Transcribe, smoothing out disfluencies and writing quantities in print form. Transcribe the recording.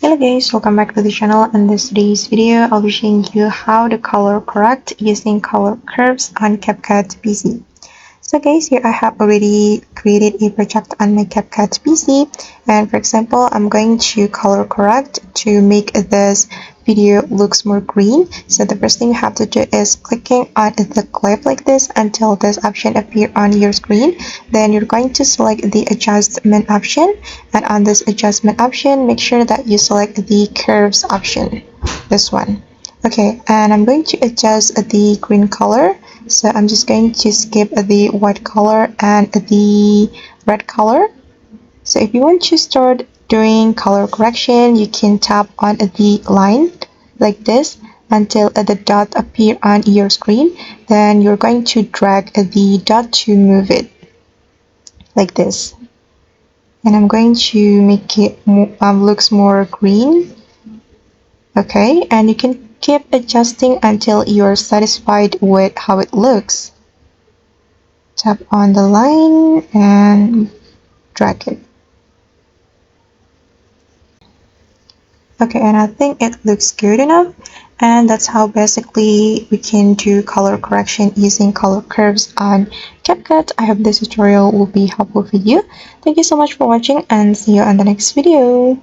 Hello guys, welcome back to the channel. In today's video, I'll be showing you how to color correct using color curves on CapCut PC. So guys, here I have already created a project on my CapCut PC, and for example, I'm going to color correct to make this video looks more green. So the first thing you have to do is clicking on the clip like this until this option appear on your screen. Then you're going to select the adjustment option, and on this adjustment option, make sure that you select the curves option, this one. Okay, and I'm going to adjust the green color. So I'm just going to skip the white color and the red color. So if you want to start doing color correction, you can tap on the line like this until the dot appear on your screen. Then you're going to drag the dot to move it like this. And I'm going to make it looks more green. Okay, and you can keep adjusting until you're satisfied with how it looks. Tap on the line and drag it. Okay, and I think it looks good enough. And that's how basically we can do color correction using color curves on CapCut. I hope this tutorial will be helpful for you. Thank you so much for watching and see you on the next video.